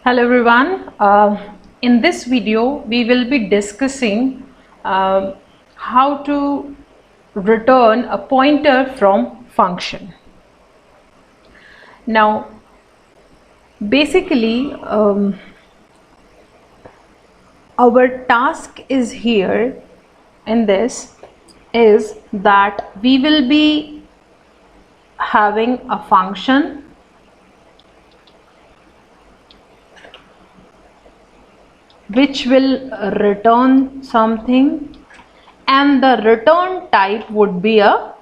Hello everyone. In this video we will be discussing how to return a pointer from function. Now basically our task is here in this is that we will be having a function which will return something, and the return type would be a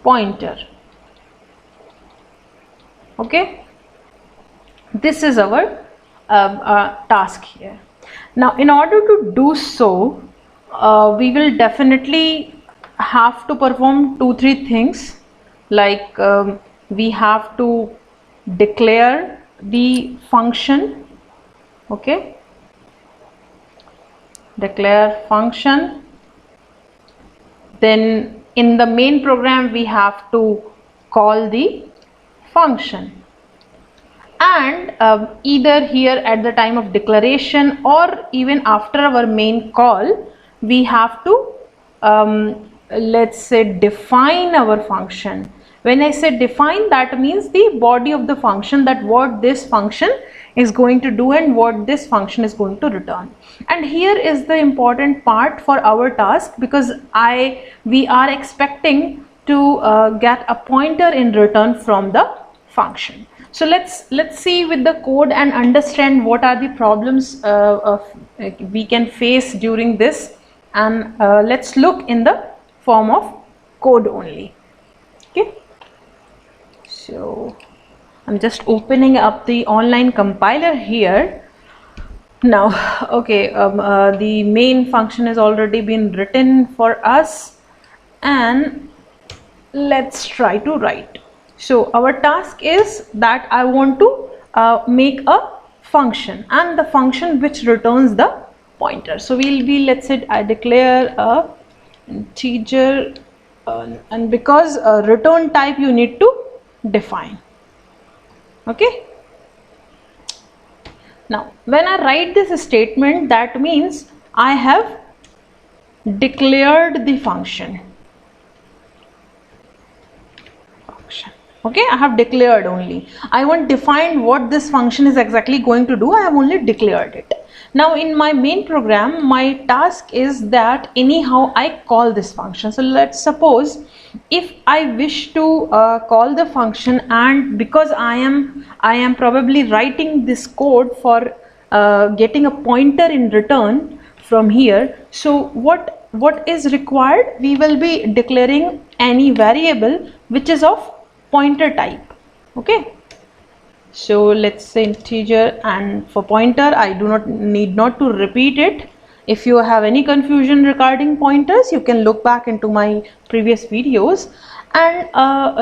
pointer. Okay, this is our task here. Now in order to do so, we will definitely have to perform 2-3 things, like we have to declare the function. Okay, declare function. Then in the main program we have to call the function, and either here at the time of declaration or even after our main call we have to let's say define our function. When I say define, that means the body of the function, that what this function is going to do and what this function is going to return. And here is the important part for our task, because we are expecting to get a pointer in return from the function. So let's see with the code and understand what are the problems we can face during this, and let's look in the form of code only. Okay, so I'm just opening up the online compiler here now. Okay, the main function has already been written for us, and let's try to write. So our task is that I want to make a function, and the function which returns the pointer. So we'll be, let's say I declare a integer, and because return type you need to define. Okay, now when I write this statement, that means I have declared the function. Okay, I have declared only. I won't define what this function is exactly going to do. I have only declared it. Now in my main program, my task is that anyhow I call this function. So let's suppose if I wish to call the function, and because I am probably writing this code for getting a pointer in return from here. So what is required? We will be declaring any variable which is of pointer type. Okay, so let's say integer, and for pointer I do not need to repeat it. If you have any confusion regarding pointers, you can look back into my previous videos. And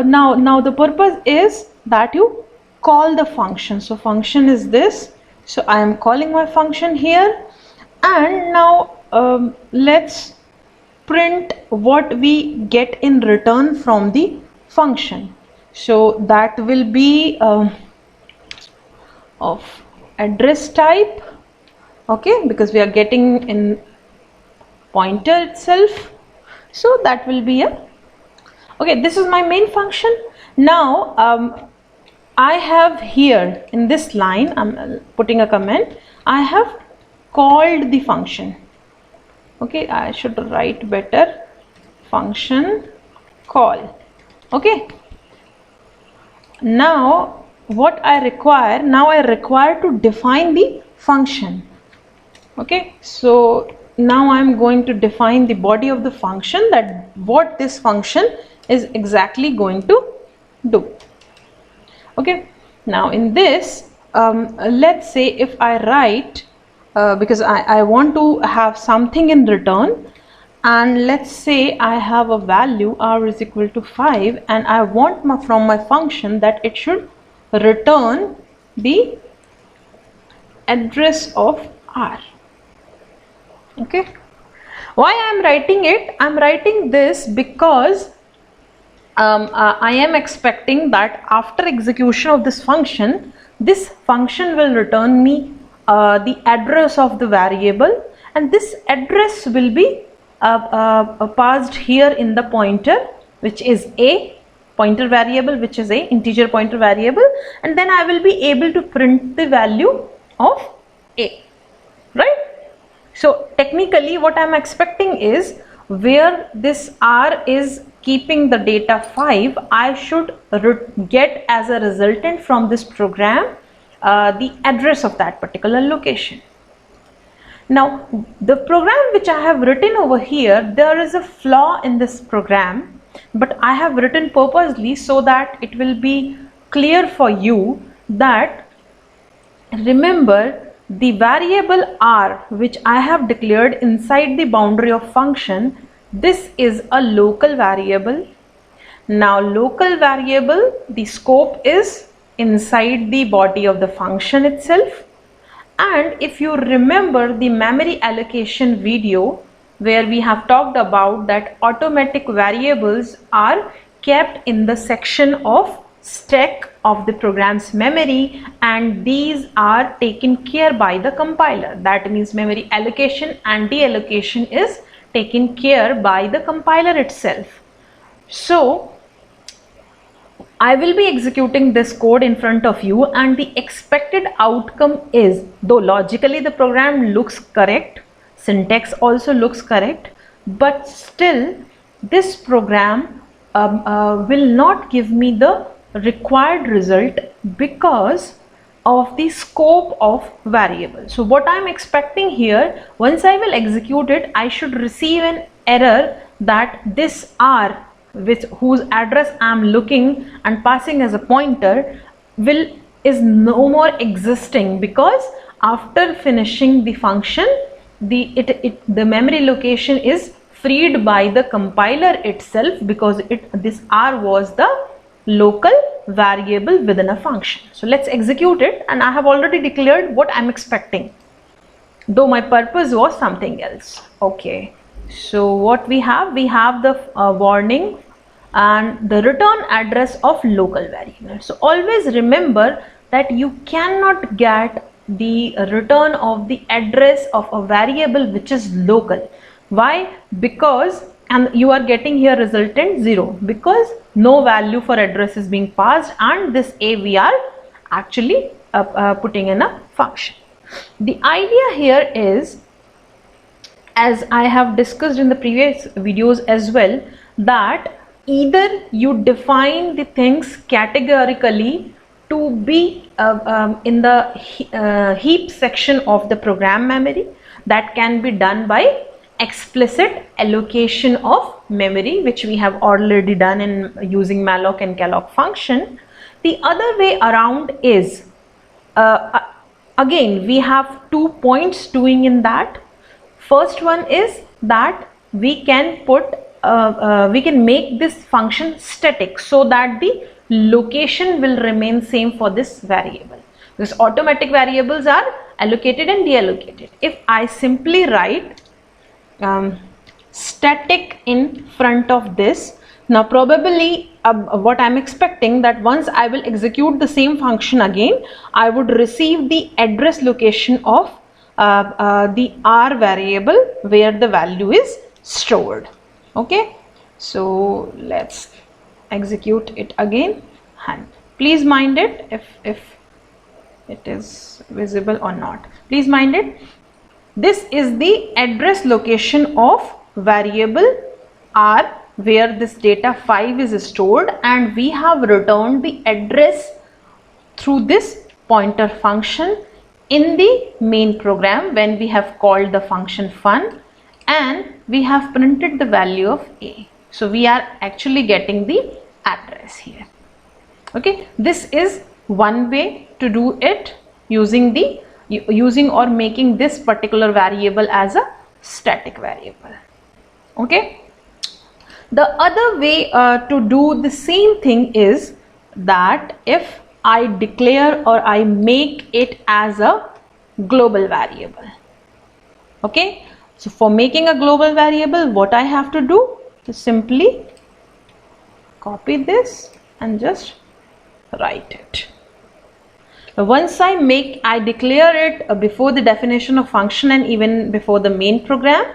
now the purpose is that you call the function. So function is this, so I am calling my function here, and now let's print what we get in return from the function. So that will be of address type. Okay, because we are getting in pointer itself, so that will be a, okay, this is my main function. Now I have here in this line, I'm putting a comment, I have called the function. Okay, I should write better, function call. Okay, now what I require, now I require to define the function. Okay, so now I'm going to define the body of the function, that what this function is exactly going to do. Okay, now in this let's say if I write because I want to have something in return, and let's say I have a value r is equal to 5, and I want from my function that it should return the address of r. Okay, why I am writing it? I am writing this because I am expecting that after execution of this function will return me the address of the variable, and this address will be passed here in the pointer, which is a pointer variable, which is a integer pointer variable, and then I will be able to print the value of a, right? So technically what I am expecting is, where this r is keeping the data 5, I should get as a resultant from this program the address of that particular location. Now the program which I have written over here, there is a flaw in this program, but I have written purposely so that it will be clear for you that, remember, the variable r which I have declared inside the boundary of function, this is a local variable. Now local variable, the scope is inside the body of the function itself. And if you remember the memory allocation video, where we have talked about that automatic variables are kept in the section of stack of the program's memory, and these are taken care by the compiler. That means memory allocation and deallocation is taken care by the compiler itself. So I will be executing this code in front of you, and the expected outcome is, though logically the program looks correct, syntax also looks correct, but still this program will not give me the required result because of the scope of variable. So what I am expecting here, once I will execute it, I should receive an error that this r, with whose address I am looking and passing as a pointer, is no more existing, because after finishing the function, the memory location is freed by the compiler itself, because this r was the local variable within a function. So let's execute it, and I have already declared what I'm expecting, though my purpose was something else. Okay, so what we have the warning and the return address of local variable. So always remember that you cannot get the return of the address of a variable which is local. Why? Because, and you are getting here resultant 0, because no value for address is being passed, and this a we are actually putting in a function. The idea here is, as I have discussed in the previous videos as well, that either you define the things categorically to be in the heap section of the program memory. That can be done by explicit allocation of memory, which we have already done in using malloc and calloc function. The other way around is, again we have 2 points doing in that. First one is that we can put we can make this function static, so that the location will remain same for this variable, because automatic variables are allocated and deallocated. If I simply write static in front of this, now probably what I'm expecting, that once I will execute the same function again, I would receive the address location of the r variable where the value is stored. Okay, so let's execute it again, and please mind it if it is visible or not. Please mind it. This is the address location of variable r where this data 5 is stored, and we have returned the address through this pointer function in the main program when we have called the function fun, and we have printed the value of a. So we are actually getting the address here. Okay, this is one way to do it, using or making this particular variable as a static variable. Okay, the other way to do the same thing is that if I declare or I make it as a global variable. Okay, so for making a global variable, what I have to do is simply copy this and just write it. Once I declare it before the definition of function and even before the main program,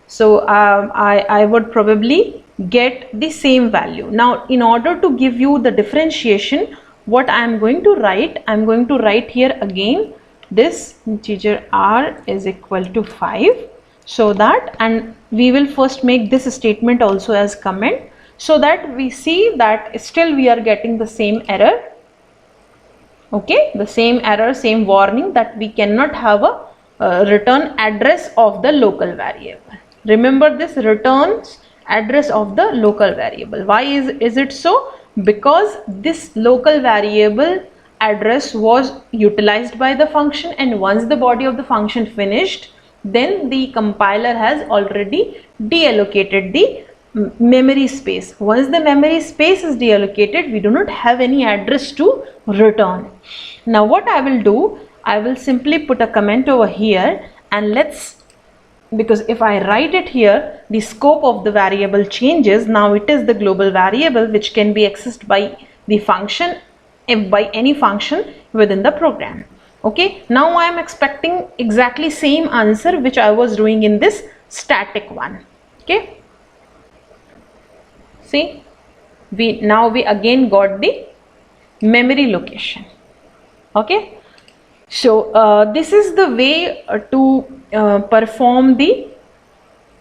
so I would probably get the same value. Now in order to give you the differentiation, what I am going to write, I am going to write here again this integer r is equal to 5, so that, and we will first make this statement also as comment, so that we see that still we are getting the same error. Okay, the same error, same warning that we cannot have a return address of the local variable. Remember this, returns address of the local variable. Why is it so? Because this local variable address was utilized by the function, and once the body of the function finished, then the compiler has already deallocated the memory space. Once the memory space is deallocated, we do not have any address to return. Now what I will do, I will simply put a comment over here, and because if I write it here, the scope of the variable changes. Now it is the global variable which can be accessed by the function, by any function within the program. Okay, now I am expecting exactly same answer which I was doing in this static one. Okay, see, we again got the memory location. Okay, so this is the way to perform the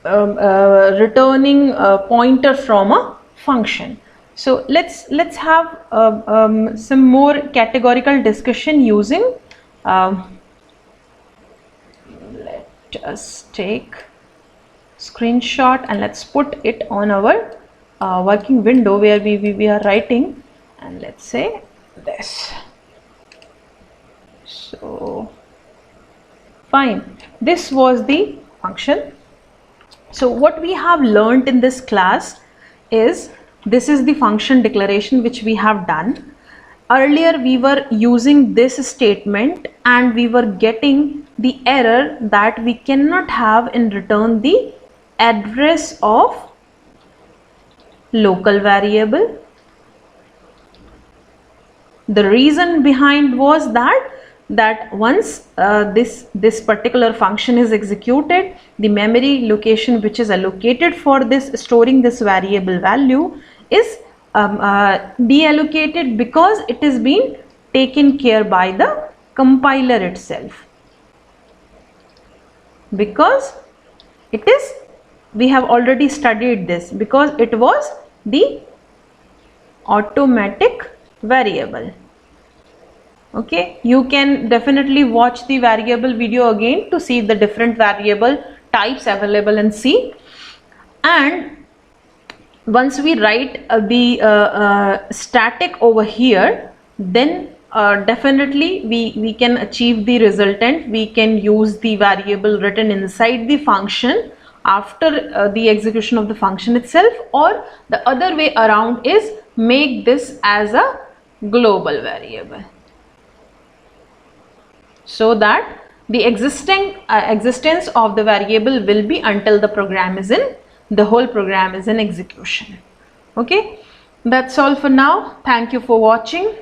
returning pointer from a function. So let's have some more categorical discussion using let us take screenshot and let's put it on our working window where we are writing, and let's say this. So fine, this was the function. So what we have learned in this class is, this is the function declaration which we have done. Earlier we were using this statement and we were getting the error that we cannot have in return the address of local variable. The reason behind was that once this particular function is executed, the memory location which is allocated for this storing this variable value is deallocated, because it is being taken care by the compiler itself, because it is, we have already studied this, because it was the automatic variable. Okay, you can definitely watch the variable video again to see the different variable types available in C. And once we write the static over here, then definitely we can achieve the resultant. We can use the variable written inside the function after the execution of the function itself, or the other way around is make this as a global variable, so that the existence of the variable will be until the program is in, the whole program is in execution. Okay, that's all for now. Thank you for watching.